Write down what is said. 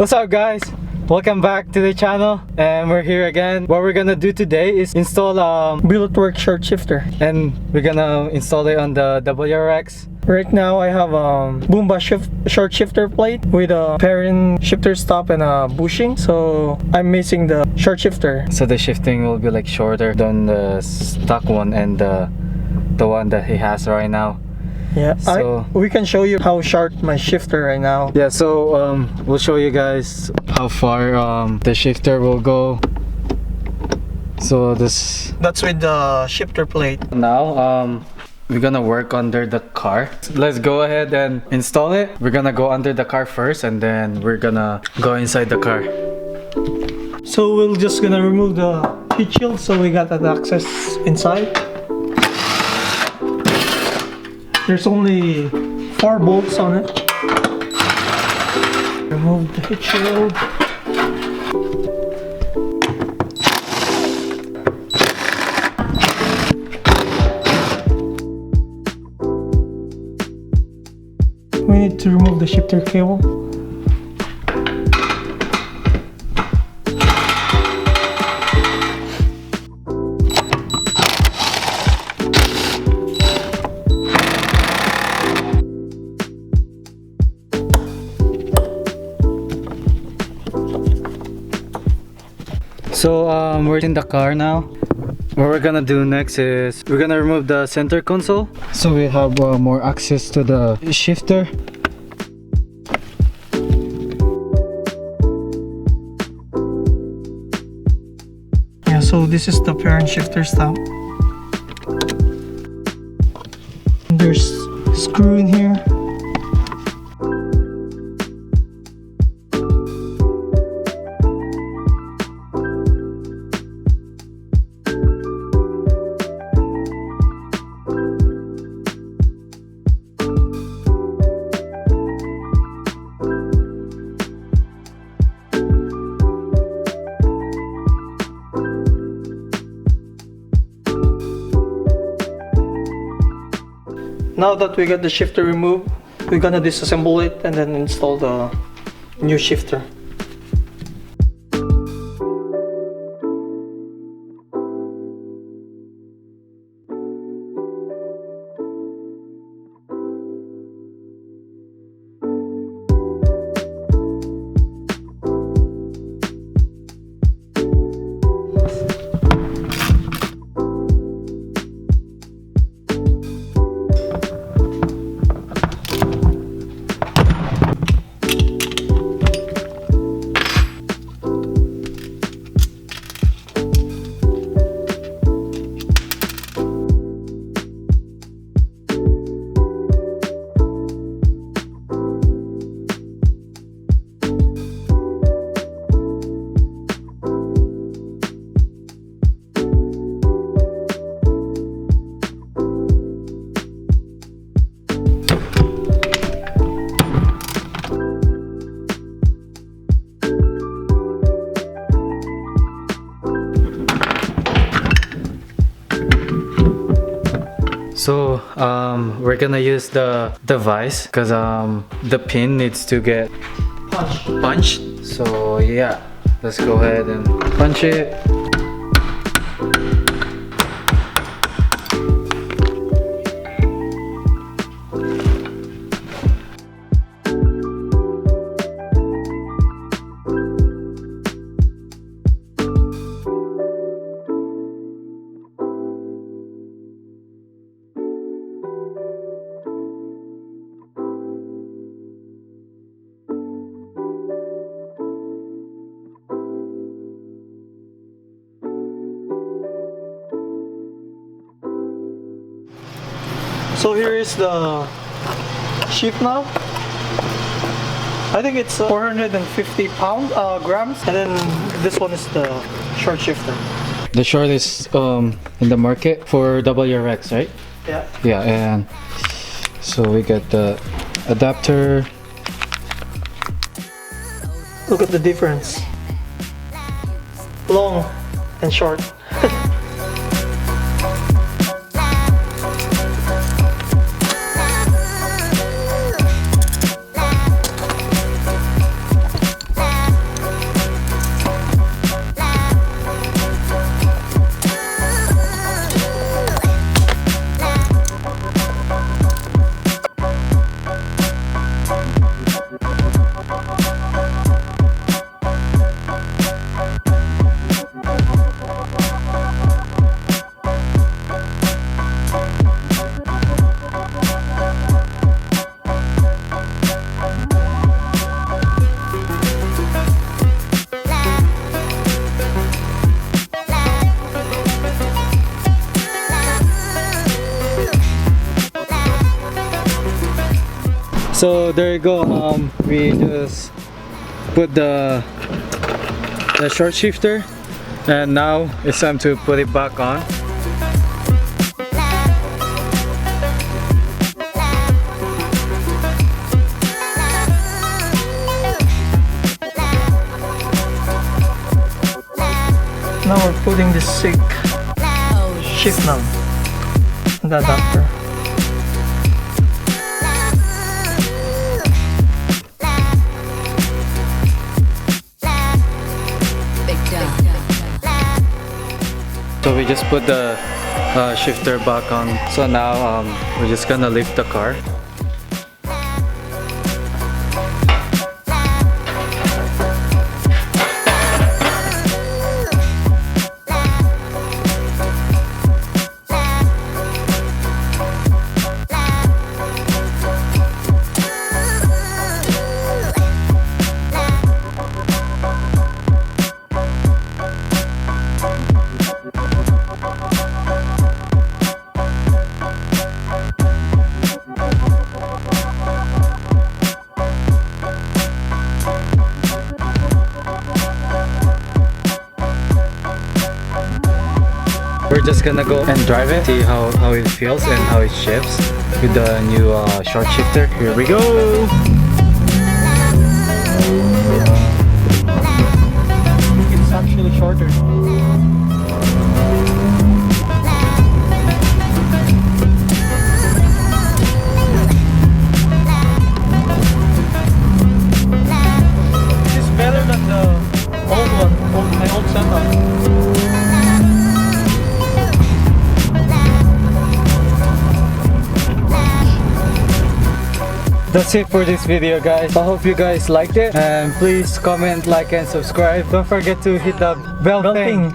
What's up guys? Welcome back to the channel and we're here again. What we're gonna do today is install Billetworkz short shifter, and we're gonna install it on the WRX. Right now I have a Boomba short shifter plate with a pairing shifter stop and a bushing, so I'm missing the short shifter. So the shifting will be like shorter than the stock one and the one that he has right now. Yeah, so we can show you how short my shifter right now. Yeah, so we'll show you guys how far the shifter will go. So that's with the shifter plate. Now we're gonna work under the car. Let's go ahead and install it. We're gonna go under the car first and then we're gonna go inside the car. So we're just gonna remove the heat shield so we got that access inside. There's only 4 bolts on it. Remove the heat shield. We need to remove the shifter cable. So we're in the car now. What we're gonna do next is we're gonna remove the center console so we have more access to the shifter. Yeah, so this is the parent shifter stop. There's a screw in here. Now that we got the shifter removed, we're gonna disassemble it and then install the new shifter. So we're gonna use the device because the pin needs to get punched. So yeah, let's go ahead and punch it. So here is the shift now. I think it's 450 grams, and then this one is the short shifter. The short is in the market for WRX, right? Yeah. Yeah, and so we got the adapter. Look at the difference. Long and short. So there you go. We just put the short shifter, and now it's time to put it back on. Now we're putting the SIG shift knob in the adapter. So we just put the shifter back on. So now we're just gonna lift the car. We're just gonna go and drive it, see how it feels and how it shifts with the new short shifter. Here we go! It's actually shorter. It's better than the old one, my old setup. That's it for this video, guys. I hope you guys liked it, and please comment, like and subscribe. Don't forget to hit the bell thing.